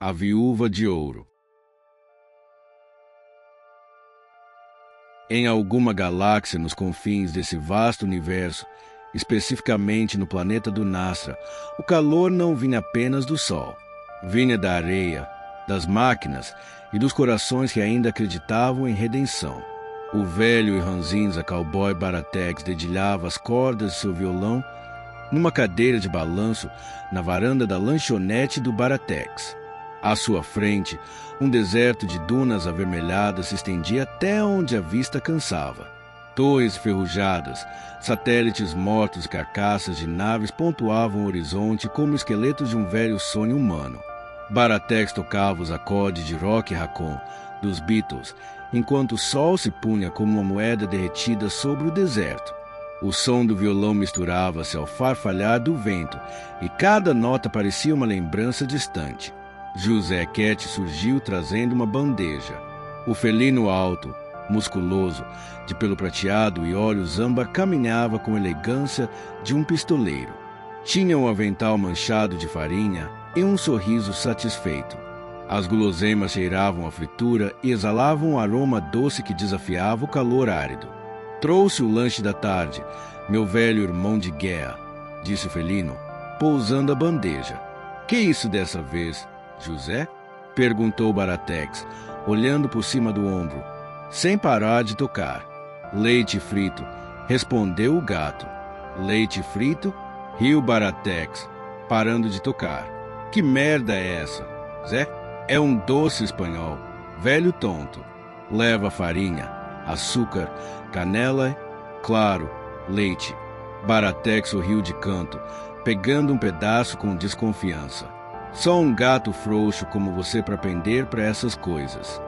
A Viúva de Ouro. Em alguma galáxia nos confins desse vasto universo, especificamente no planeta do Nastra, o calor não vinha apenas do Sol. Vinha da areia, das máquinas e dos corações que ainda acreditavam em redenção. O velho e ranzinza cowboy Baratex dedilhava as cordas de seu violão numa cadeira de balanço na varanda da lanchonete do Baratex. À sua frente, um deserto de dunas avermelhadas se estendia até onde a vista cansava. Torres ferrujadas, satélites mortos e carcaças de naves pontuavam o horizonte como esqueletos de um velho sonho humano. Baratex tocava os acordes de rock racon dos Beatles, enquanto o sol se punha como uma moeda derretida sobre o deserto. O som do violão misturava-se ao farfalhar do vento, e cada nota parecia uma lembrança distante. José Cat surgiu trazendo uma bandeja. O felino alto, musculoso, de pelo prateado e olhos âmbar, caminhava com elegância de um pistoleiro. Tinha um avental manchado de farinha e um sorriso satisfeito. As guloseimas cheiravam a fritura e exalavam um aroma doce que desafiava o calor árido. Trouxe o lanche da tarde, meu velho irmão de guerra, disse o felino, pousando a bandeja. Que isso dessa vez, José? Perguntou Baratex, olhando por cima do ombro, sem parar de tocar. Leite frito, respondeu o gato. Leite frito? Riu Baratex, parando de tocar. Que merda é essa, Zé? É um doce espanhol, velho tonto. Leva farinha, açúcar, canela, claro, leite. Baratex sorriu de canto, pegando um pedaço com desconfiança. Só um gato frouxo como você para pender para essas coisas.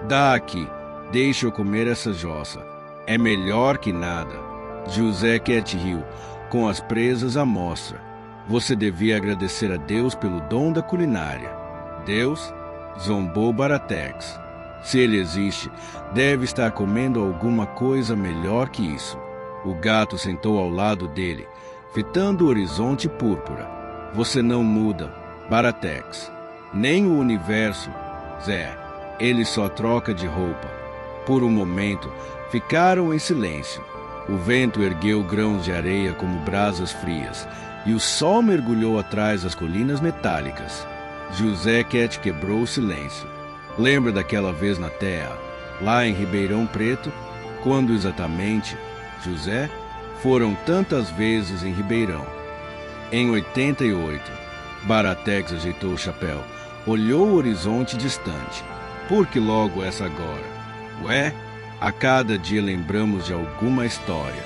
Dá aqui, deixa eu comer essa jossa. É melhor que nada. José Cat riu, com as presas à mostra. Você devia agradecer a Deus pelo dom da culinária. Deus? Zombou Baratex. Se ele existe, deve estar comendo alguma coisa melhor que isso. O gato sentou ao lado dele, fitando o horizonte púrpura. Você não muda, Baratex. Nem o universo, Zé. Ele só troca de roupa. Por um momento, ficaram em silêncio. O vento ergueu grãos de areia como brasas frias, e o sol mergulhou atrás das colinas metálicas. José Cat quebrou o silêncio. Lembra daquela vez na Terra, lá em Ribeirão Preto? Quando exatamente, José? Foram tantas vezes em Ribeirão. Em 88. Baratex ajeitou o chapéu, olhou o horizonte distante. Por que logo essa agora? Ué, a cada dia lembramos de alguma história.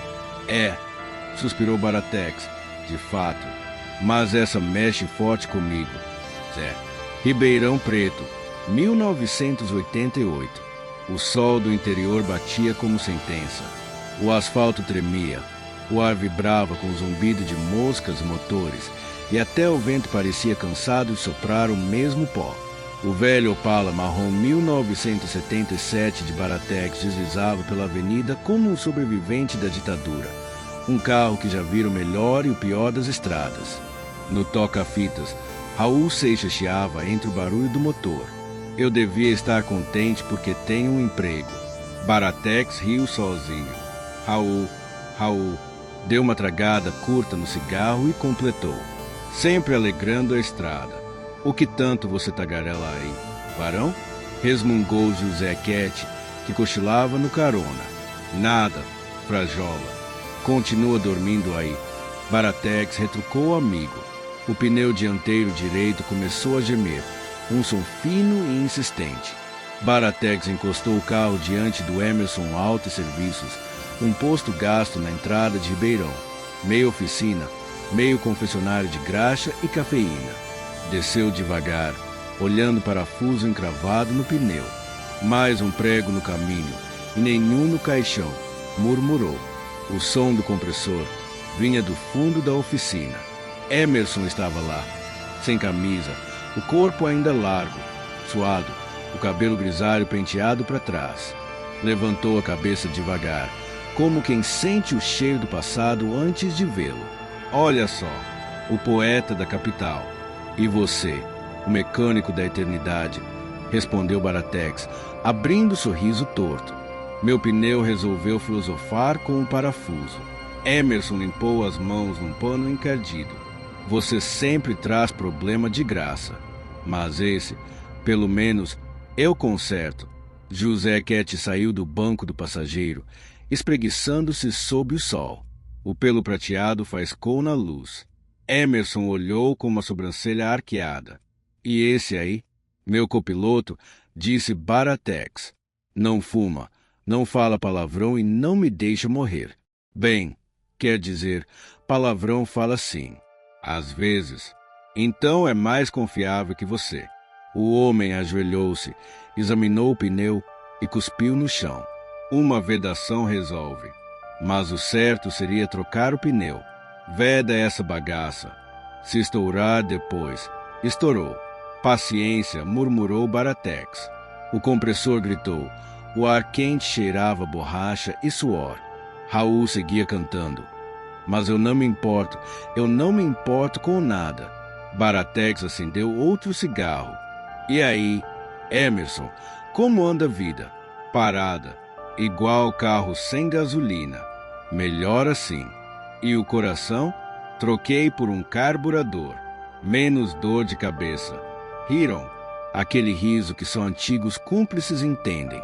É, suspirou Baratex, de fato, mas essa mexe forte comigo. Zé. Ribeirão Preto, 1988. O sol do interior batia como sentença. O asfalto tremia, o ar vibrava com o zumbido de moscas e motores, e até o vento parecia cansado de soprar o mesmo pó. O velho Opala marrom 1977 de Baratex deslizava pela avenida como um sobrevivente da ditadura. Um carro que já vira o melhor e o pior das estradas. No toca-fitas, Raul Seixas chiava entre o barulho do motor. Eu devia estar contente porque tenho um emprego. Baratex riu sozinho. Raul, deu uma tragada curta no cigarro e completou. Sempre alegrando a estrada. O que tanto você tagarela aí, varão? Resmungou José Cat, que cochilava no carona. Nada, frajola. Continua dormindo aí. Baratex retrucou o amigo. O pneu dianteiro direito começou a gemer, um som fino e insistente. Baratex encostou o carro diante do Emerson Auto e Serviços, um posto gasto na entrada de Ribeirão, meio oficina, meio confessionário de graxa e cafeína. Desceu devagar, olhando parafuso encravado no pneu. Mais um prego no caminho, e nenhum no caixão, murmurou. O som do compressor vinha do fundo da oficina. Emerson estava lá, sem camisa, o corpo ainda largo, suado, o cabelo grisalho penteado para trás. Levantou a cabeça devagar, como quem sente o cheiro do passado antes de vê-lo. Olha só, o poeta da capital. E você, o mecânico da eternidade, respondeu Baratex, abrindo o sorriso torto. Meu pneu resolveu filosofar com um parafuso. Emerson limpou as mãos num pano encardido. Você sempre traz problema de graça. Mas esse, pelo menos, eu conserto. José Quete saiu do banco do passageiro, espreguiçando-se sob o sol. O pelo prateado faiscou na luz. Emerson olhou com uma sobrancelha arqueada. E esse aí? Meu copiloto, disse Baratex. Não fuma, não fala palavrão e não me deixa morrer. Bem, quer dizer, palavrão fala sim. Às vezes. Então é mais confiável que você. O homem ajoelhou-se, examinou o pneu e cuspiu no chão. Uma vedação resolve. Mas o certo seria trocar o pneu. Veda essa bagaça. Se estourar depois. Estourou. Paciência, murmurou Baratex. O compressor gritou. O ar quente cheirava borracha e suor. Raul seguia cantando. Mas eu não me importo com nada. Baratex acendeu outro cigarro. E aí, Emerson, como anda a vida? Parada, igual carro sem gasolina. Melhor assim. E o coração? Troquei por um carburador. Menos dor de cabeça. Riram, aquele riso que só antigos cúmplices entendem.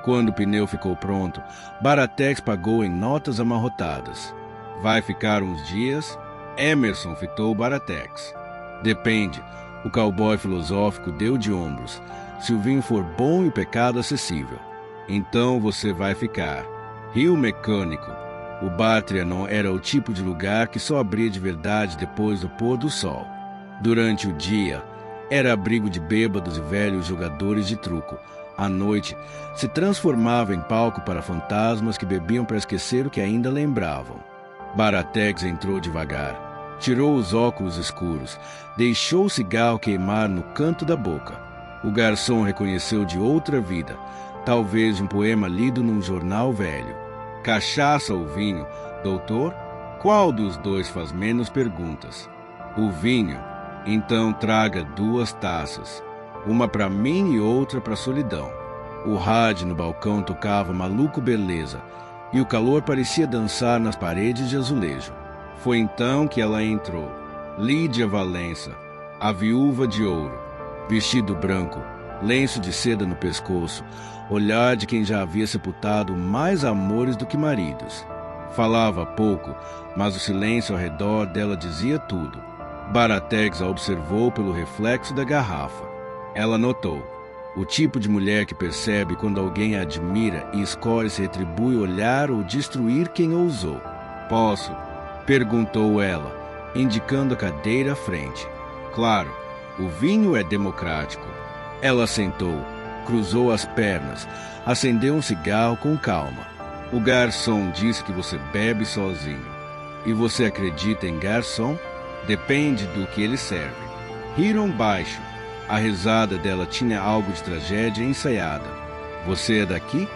Quando o pneu ficou pronto, Baratex pagou em notas amarrotadas. Vai ficar uns dias? Emerson fitou Baratex. Depende. O cowboy filosófico deu de ombros. Se o vinho for bom e o pecado acessível. Então você vai ficar. Rio Mecânico. O bar Trianon era o tipo de lugar que só abria de verdade depois do pôr do sol. Durante o dia, era abrigo de bêbados e velhos jogadores de truco. À noite, se transformava em palco para fantasmas que bebiam para esquecer o que ainda lembravam. Baratex entrou devagar. Tirou os óculos escuros, deixou o cigarro queimar no canto da boca. O garçom reconheceu de outra vida, talvez de um poema lido num jornal velho. Cachaça ou vinho, doutor? Qual dos dois faz menos perguntas? O vinho. Então traga 2 taças, uma para mim e outra para a solidão. O rádio no balcão tocava Maluco Beleza, e o calor parecia dançar nas paredes de azulejo. Foi então que ela entrou. Lídia Valença, a viúva de ouro, vestido branco, lenço de seda no pescoço, olhar de quem já havia sepultado mais amores do que maridos. Falava pouco, mas o silêncio ao redor dela dizia tudo. Baratex a observou pelo reflexo da garrafa. Ela notou. O tipo de mulher que percebe quando alguém a admira e escolhe se retribui olhar ou destruir quem ousou. Posso? Perguntou ela, indicando a cadeira à frente. Claro, o vinho é democrático. Ela sentou, cruzou as pernas, acendeu um cigarro com calma. O garçom disse que você bebe sozinho. E você acredita em garçom? Depende do que ele serve. Riram baixo. A risada dela tinha algo de tragédia ensaiada. Você é daqui?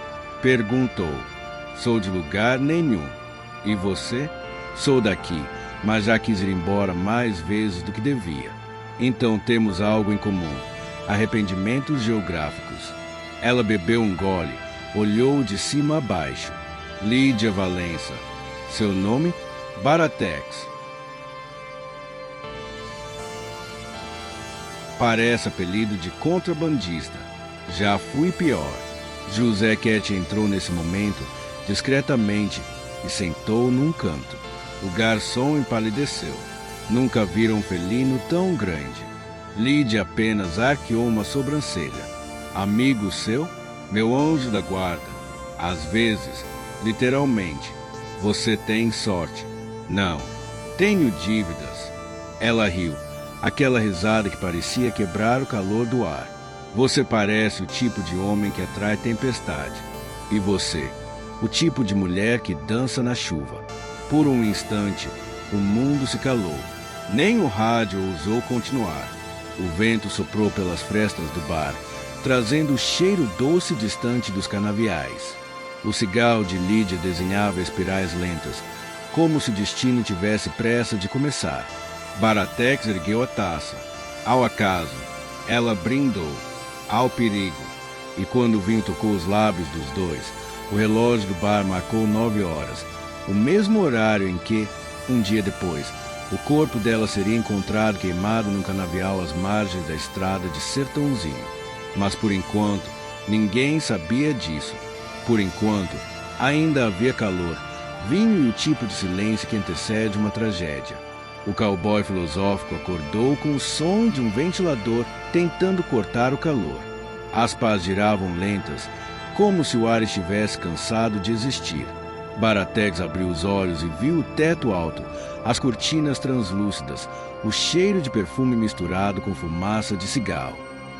Perguntou. Sou de lugar nenhum. E você? Sou daqui, mas já quis ir embora mais vezes do que devia. Então temos algo em comum. Arrependimentos geográficos. Ela bebeu um gole, olhou de cima a baixo. Lídia Valença. Seu nome? Baratex. Parece apelido de contrabandista. Já fui pior. José Quete entrou nesse momento, discretamente, e sentou num canto. O garçom empalideceu. Nunca viram um felino tão grande. Lídia apenas arqueou uma sobrancelha. Amigo seu? Meu anjo da guarda. Às vezes, literalmente. Você tem sorte. Não. Tenho dívidas. Ela riu. Aquela risada que parecia quebrar o calor do ar. Você parece o tipo de homem que atrai tempestade. E você, o tipo de mulher que dança na chuva. Por um instante, o mundo se calou. Nem o rádio ousou continuar. O vento soprou pelas frestas do bar, trazendo o cheiro doce e distante dos canaviais. O cigarro de Lídia desenhava espirais lentas, como se o destino tivesse pressa de começar. Baratex ergueu a taça. Ao acaso, Ela brindou ao perigo, e quando o vinho tocou os lábios dos dois, o relógio do bar marcou 9 horas, o mesmo horário em que, um dia depois, o corpo dela seria encontrado queimado num canavial às margens da estrada de Sertãozinho. Mas por enquanto, ninguém sabia disso. Por enquanto, ainda havia calor, vinho e o tipo de silêncio que antecede uma tragédia. O cowboy filosófico acordou com o som de um ventilador tentando cortar o calor. As pás giravam lentas, como se o ar estivesse cansado de existir. Baratex abriu os olhos e viu o teto alto, as cortinas translúcidas, o cheiro de perfume misturado com fumaça de cigarro.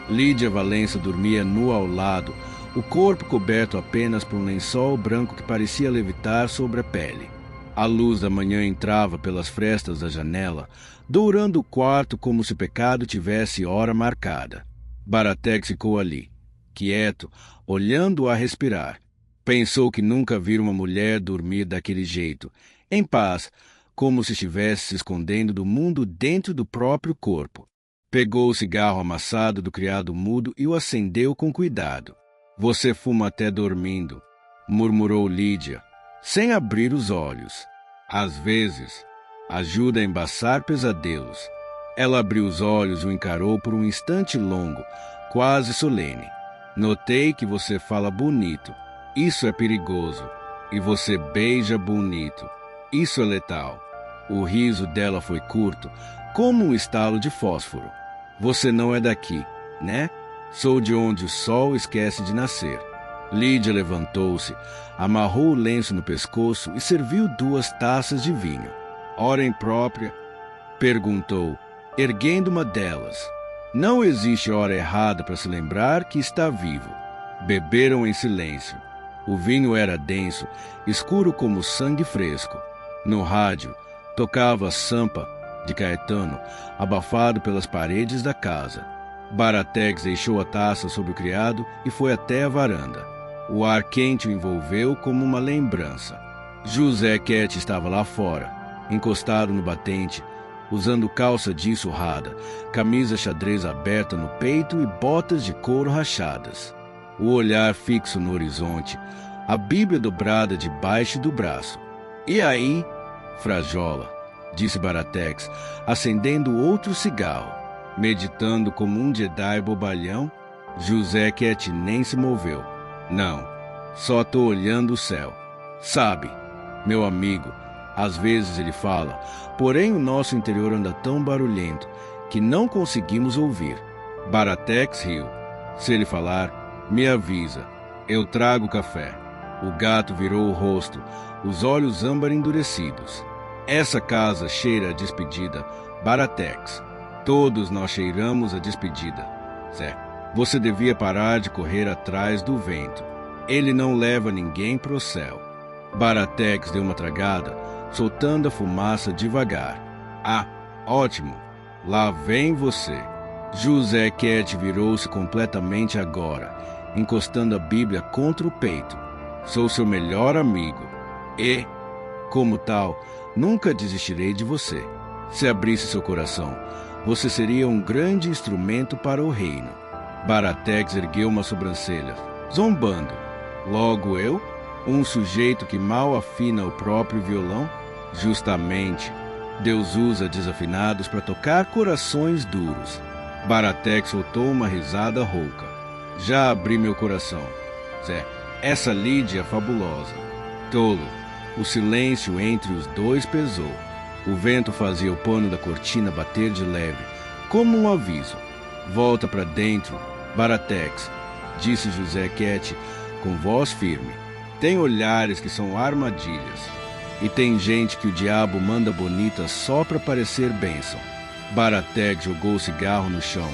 Lídia Valença dormia nua ao lado, o corpo coberto apenas por um lençol branco que parecia levitar sobre a pele. A luz da manhã entrava pelas frestas da janela, dourando o quarto como se o pecado tivesse hora marcada. Baratex ficou ali, quieto, olhando-a respirar. Pensou que nunca vira uma mulher dormir daquele jeito, em paz, como se estivesse se escondendo do mundo dentro do próprio corpo. Pegou o cigarro amassado do criado mudo e o acendeu com cuidado. Você fuma até dormindo, murmurou Lídia, sem abrir os olhos. Às vezes, ajuda a embaçar pesadelos. Ela abriu os olhos e o encarou por um instante longo, quase solene. Notei que você fala bonito. Isso é perigoso. E você beija bonito. Isso é letal. O riso dela foi curto, como um estalo de fósforo. Você não é daqui, né? Sou de onde o sol esquece de nascer. Lídia levantou-se, amarrou o lenço no pescoço e serviu 2 taças de vinho. Hora imprópria? Perguntou, erguendo uma delas. Não existe hora errada para se lembrar que está vivo. Beberam em silêncio. O vinho era denso, escuro como sangue fresco. No rádio, tocava Sampa, de Caetano, abafado pelas paredes da casa. Baratex deixou a taça sobre o criado e foi até a varanda. O ar quente o envolveu como uma lembrança. José Quete estava lá fora, encostado no batente, usando calça jeans surrada, camisa xadrez aberta no peito e botas de couro rachadas. O olhar fixo no horizonte, a Bíblia dobrada debaixo do braço. E aí, frajola, disse Baratex, acendendo outro cigarro. Meditando como um Jedi bobalhão, José Quete nem se moveu. Não, só estou olhando o céu. Sabe, meu amigo, às vezes ele fala, porém o nosso interior anda tão barulhento que não conseguimos ouvir. Baratex riu. Se ele falar, me avisa. Eu trago café. O gato virou o rosto, os olhos âmbar endurecidos. Essa casa cheira a despedida, Baratex. Todos nós cheiramos a despedida. Zé, você devia parar de correr atrás do vento. Ele não leva ninguém pro céu. Baratex deu uma tragada, soltando a fumaça devagar. Ah, ótimo. Lá vem você. José Quete virou-se completamente agora, encostando a Bíblia contra o peito. Sou seu melhor amigo. E, como tal, nunca desistirei de você. Se abrisse seu coração, você seria um grande instrumento para o reino. Baratex ergueu uma sobrancelha, zombando. Logo eu, um sujeito que mal afina o próprio violão? Justamente, Deus usa desafinados para tocar corações duros. Baratex soltou uma risada rouca. Já abri meu coração. Zé, essa Lídia é fabulosa. Tolo, o silêncio entre os dois pesou. O vento fazia o pano da cortina bater de leve, como um aviso. Volta para dentro, Baratex, disse José Quete com voz firme. Tem olhares que são armadilhas. E tem gente que o diabo manda bonita só para parecer bênção. Baratex jogou o cigarro no chão,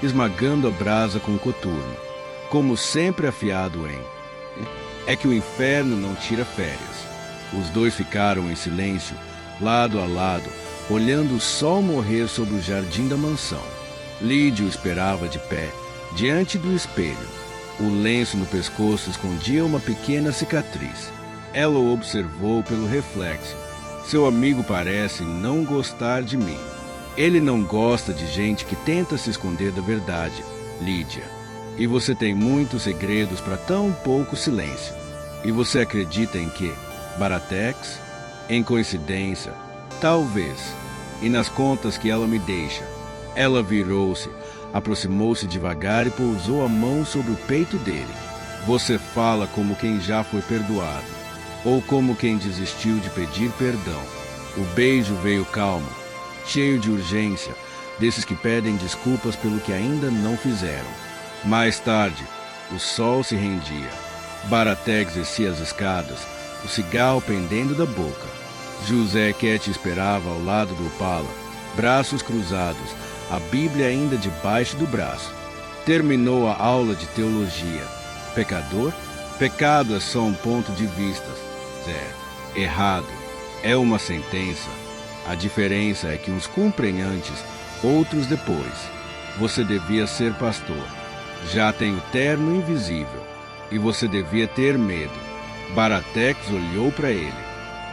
esmagando a brasa com o coturno, como sempre afiado em... É que o inferno não tira férias. Os dois ficaram em silêncio, lado a lado, olhando o sol morrer sobre o jardim da mansão. Lídia o esperava de pé, diante do espelho. O lenço no pescoço escondia uma pequena cicatriz. Ela o observou pelo reflexo. Seu amigo parece não gostar de mim. Ele não gosta de gente que tenta se esconder da verdade, Lídia. E você tem muitos segredos para tão pouco silêncio. E você acredita em quê? Baratex? Em coincidência? Talvez. E nas contas que ela me deixa? Ela virou-se, aproximou-se devagar e pousou a mão sobre o peito dele. Você fala como quem já foi perdoado, ou como quem desistiu de pedir perdão. O beijo veio calmo, cheio de urgência, desses que pedem desculpas pelo que ainda não fizeram. Mais tarde, o sol se rendia. Baratex descia as escadas, o cigarro pendendo da boca. José Ket esperava ao lado do Opala, braços cruzados, a Bíblia ainda debaixo do braço. Terminou a aula de teologia. Pecador? Pecado é só um ponto de vista. Zé, errado. É uma sentença. A diferença é que uns cumprem antes, outros depois. Você devia ser pastor. Já tem o terno invisível. E você devia ter medo. Baratex olhou para ele.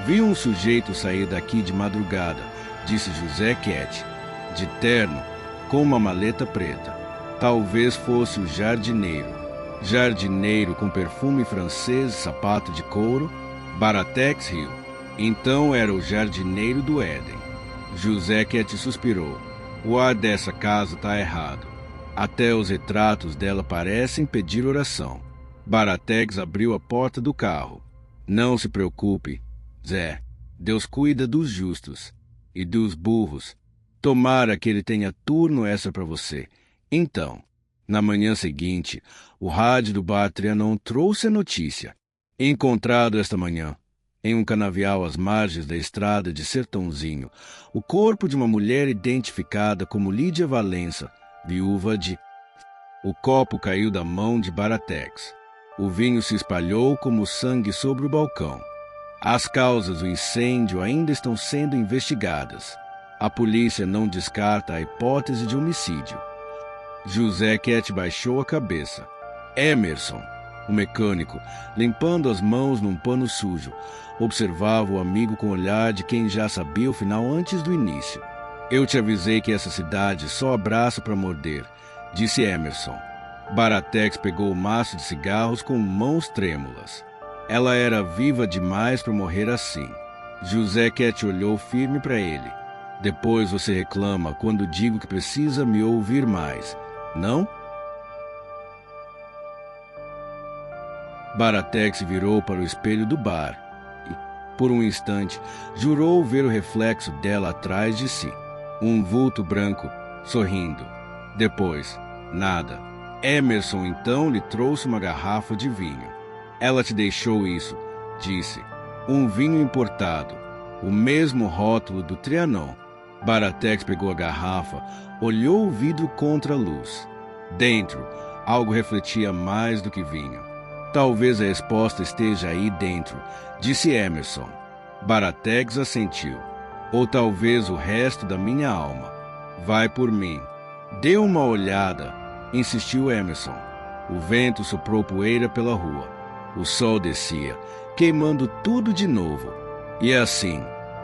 Vi um sujeito sair daqui de madrugada, disse José Ket, de terno, com uma maleta preta. Talvez fosse o jardineiro. Jardineiro com perfume francês e sapato de couro. Baratex riu. Então era o jardineiro do Éden. José Ket suspirou. O ar dessa casa está errado. Até os retratos dela parecem pedir oração. Baratex abriu a porta do carro. Não se preocupe, Zé. Deus cuida dos justos e dos burros. Tomara que ele tenha turno extra para você. Então, na manhã seguinte, o rádio do bar Trianon trouxe a notícia. Encontrado esta manhã, em um canavial às margens da estrada de Sertãozinho, o corpo de uma mulher identificada como Lídia Valença, viúva de... O copo caiu da mão de Baratex. O vinho se espalhou como sangue sobre o balcão. As causas do incêndio ainda estão sendo investigadas. A polícia não descarta a hipótese de homicídio. José Ket baixou a cabeça. Emerson, o mecânico, limpando as mãos num pano sujo, observava o amigo com o olhar de quem já sabia o final antes do início. Eu te avisei que essa cidade só abraça para morder, disse Emerson. Baratex pegou o maço de cigarros com mãos trêmulas. Ela era viva demais para morrer assim. José Ket olhou firme para ele. Depois você reclama quando digo que precisa me ouvir mais, não? Baratex virou para o espelho do bar e, por um instante, jurou ver o reflexo dela atrás de si. Um vulto branco, sorrindo. Depois, nada. Emerson então lhe trouxe uma garrafa de vinho. Ela te deixou isso, disse. Um vinho importado, o mesmo rótulo do Trianon. Baratex pegou a garrafa, olhou o vidro contra a luz. Dentro, algo refletia mais do que vinho. Talvez a resposta esteja aí dentro, disse Emerson. Baratex assentiu. Ou talvez o resto da minha alma. Vai por mim. Dê uma olhada, insistiu Emerson. O vento soprou poeira pela rua. O sol descia, queimando tudo de novo. E assim,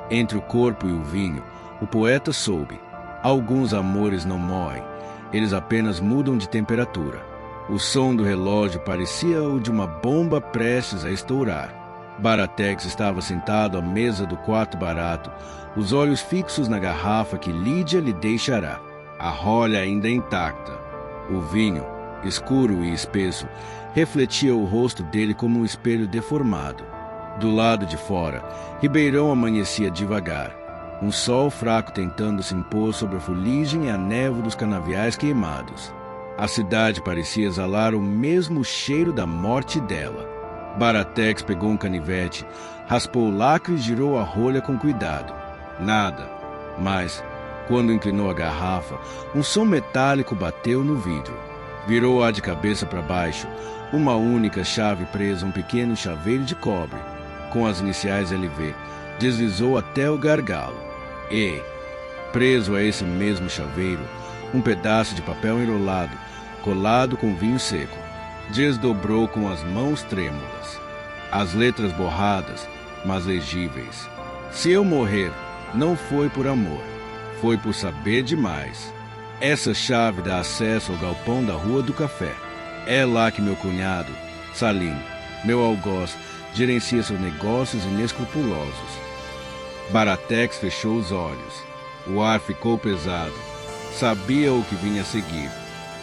entre o corpo e o vinho, o poeta soube. Alguns amores não morrem, eles apenas mudam de temperatura. O som do relógio parecia o de uma bomba prestes a estourar. Baratex estava sentado à mesa do quarto barato, os olhos fixos na garrafa que Lídia lhe deixará, a rolha ainda intacta. O vinho, escuro e espesso, refletia o rosto dele como um espelho deformado. Do lado de fora, Ribeirão amanhecia devagar, um sol fraco tentando se impor sobre a fuligem e a névoa dos canaviais queimados. A cidade parecia exalar o mesmo cheiro da morte dela. Baratex pegou um canivete, raspou o lacre e girou a rolha com cuidado. Nada. Mas, quando inclinou a garrafa, um som metálico bateu no vidro. Virou-a de cabeça para baixo, uma única chave presa a um pequeno chaveiro de cobre, com as iniciais LV, deslizou até o gargalo. E, preso a esse mesmo chaveiro, um pedaço de papel enrolado, colado com vinho seco, desdobrou com as mãos trêmulas. As letras borradas, mas legíveis. Se eu morrer, não foi por amor. foi por saber demais. Essa chave dá acesso ao galpão da Rua do Café. É lá que meu cunhado, Salim, meu algoz, gerencia seus negócios inescrupulosos. Baratex fechou os olhos. O ar ficou pesado. Sabia o que vinha a seguir.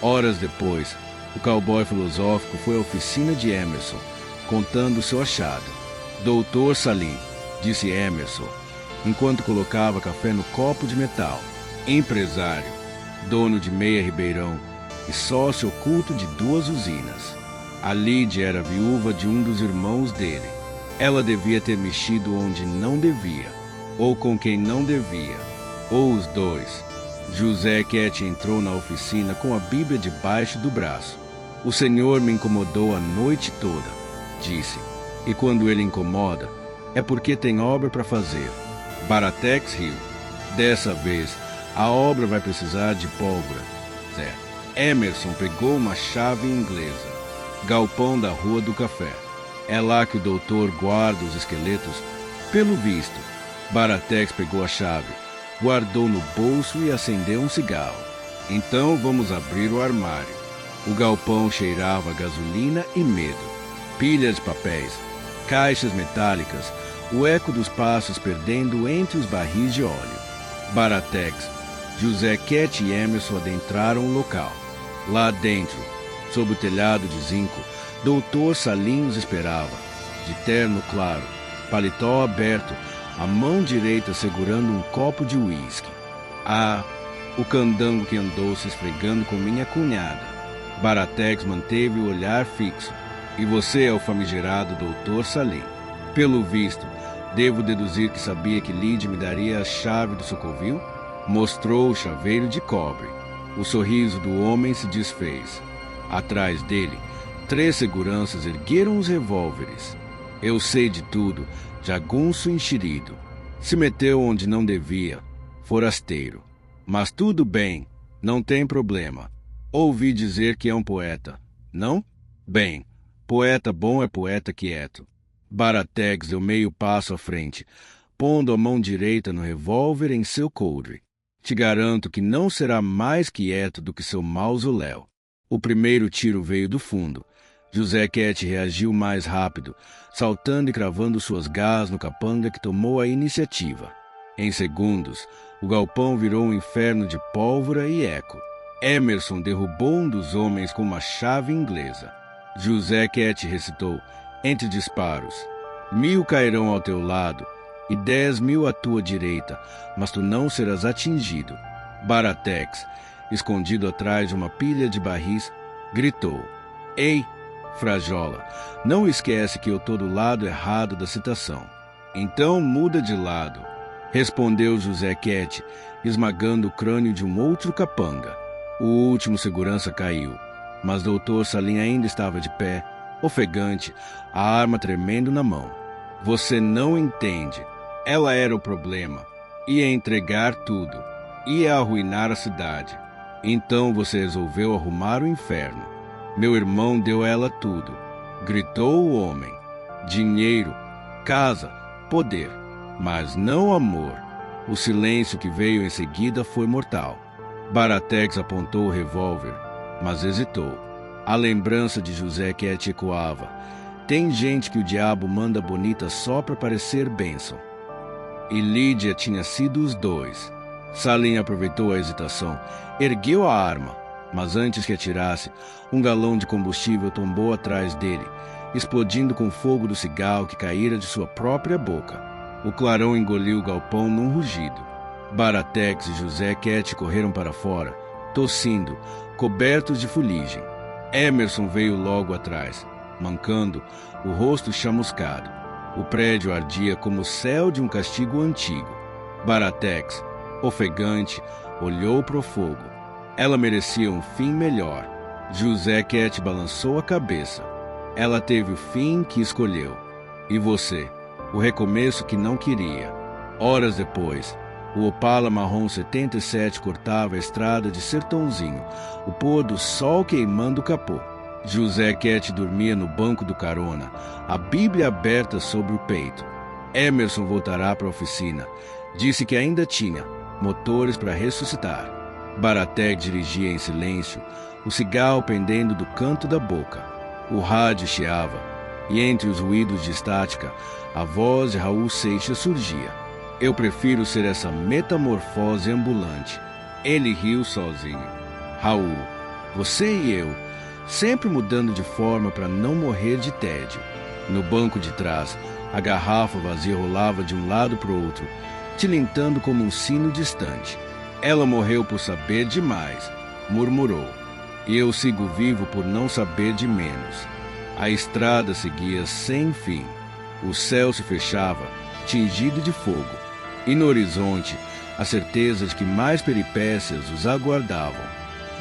Horas depois, o cowboy filosófico foi à oficina de Emerson, contando seu achado. Doutor Salim, disse Emerson, enquanto colocava café no copo de metal. Empresário, dono de meia Ribeirão e sócio oculto de 2 usinas. A Lídia era viúva de um dos irmãos dele. Ela devia ter mexido onde não devia, ou com quem não devia, ou os dois. José Quete entrou na oficina com a Bíblia debaixo do braço. O Senhor me incomodou a noite toda, disse. E quando ele incomoda, é porque tem obra para fazer. Baratex riu. Dessa vez, a obra vai precisar de pólvora. Zé. Emerson pegou uma chave inglesa. Galpão da Rua do Café. É lá que o doutor guarda os esqueletos. Pelo visto, Baratex pegou a chave, guardou no bolso e acendeu um cigarro. Então vamos abrir o armário. O galpão cheirava a gasolina e medo. Pilhas de papéis, caixas metálicas, o eco dos passos perdendo entre os barris de óleo. Baratex, José Quete e Emerson adentraram o local. Lá dentro, sob o telhado de zinco, doutor Salim os esperava, de terno claro, paletó aberto, a mão direita segurando um copo de uísque. Ah, o candango que andou se esfregando com minha cunhada. Baratex manteve o olhar fixo. E você é o famigerado doutor Salim. Pelo visto, devo deduzir que sabia que Lídia me daria a chave do Sucovil? Mostrou o chaveiro de cobre. O sorriso do homem se desfez. Atrás dele, 3 seguranças ergueram os revólveres. Eu sei de tudo, jagunço enxerido. Se meteu onde não devia, forasteiro. Mas tudo bem, não tem problema. Ouvi dizer que é um poeta, não? Bem, poeta bom é poeta quieto. Baratex deu meio passo à frente, pondo a mão direita no revólver em seu coldre. Te garanto que não será mais quieto do que seu mausoléu. O primeiro tiro veio do fundo. José Quete reagiu mais rápido, saltando e cravando suas garras no capanga que tomou a iniciativa. Em segundos, o galpão virou um inferno de pólvora e eco. Emerson derrubou um dos homens com uma chave inglesa. José Quete recitou, entre disparos: 1000 cairão ao teu lado e 10.000 à tua direita, mas tu não serás atingido. Baratex, escondido atrás de uma pilha de barris, gritou: Ei, Frajola, não esquece que eu tô do lado errado da citação. Então muda de lado, respondeu José Quete, esmagando o crânio de um outro capanga. O último segurança caiu, mas doutor Salim ainda estava de pé, ofegante, a arma tremendo na mão. Você não entende. Ela era o problema. Ia entregar tudo. Ia arruinar a cidade. Então você resolveu arrumar o inferno. Meu irmão deu a ela tudo. Gritou o homem. Dinheiro, casa, poder, mas não amor. O silêncio que veio em seguida foi mortal. Baratex apontou o revólver, mas hesitou. A lembrança de José Quete ecoava. Tem gente que o diabo manda bonita só para parecer bênção. E Lídia tinha sido os dois. Salim aproveitou a hesitação, ergueu a arma, mas antes que atirasse, um galão de combustível tombou atrás dele, explodindo com o fogo do cigarro que caíra de sua própria boca. O clarão engoliu o galpão num rugido. Baratex e José Quete correram para fora, tossindo, cobertos de fuligem. Emerson veio logo atrás, mancando, o rosto chamuscado. O prédio ardia como o céu de um castigo antigo. Baratex, ofegante, olhou para o fogo. Ela merecia um fim melhor. José Quete balançou a cabeça. Ela teve o fim que escolheu. E você, o recomeço que não queria. Horas depois, o Opala marrom 77 cortava a estrada de Sertãozinho, o pôr do sol queimando o capô. José Quete dormia no banco do carona, a Bíblia aberta sobre o peito. Emerson voltará para a oficina. Disse que ainda tinha, motores para ressuscitar. Baratex dirigia em silêncio, o cigarro pendendo do canto da boca. O rádio chiava, e entre os ruídos de estática, a voz de Raul Seixas surgia. Eu prefiro ser essa metamorfose ambulante. Ele riu sozinho. Raul, você e eu, sempre mudando de forma para não morrer de tédio. No banco de trás, a garrafa vazia rolava de um lado para o outro, tilintando como um sino distante. Ela morreu por saber demais, murmurou. E eu sigo vivo por não saber de menos. A estrada seguia sem fim. O céu se fechava, tingido de fogo. E no horizonte, a certeza de que mais peripécias os aguardavam.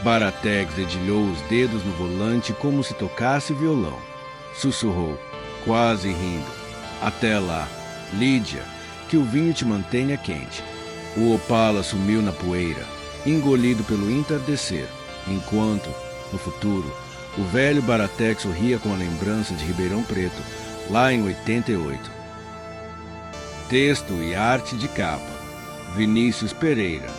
Baratex dedilhou os dedos no volante como se tocasse violão. Sussurrou, quase rindo. Até lá, Lídia, que o vinho te mantenha quente. O Opala sumiu na poeira, engolido pelo entardecer, enquanto, no futuro, o velho Baratex sorria com a lembrança de Ribeirão Preto, lá em 88. Texto e arte de capa, Vinícius Pereira.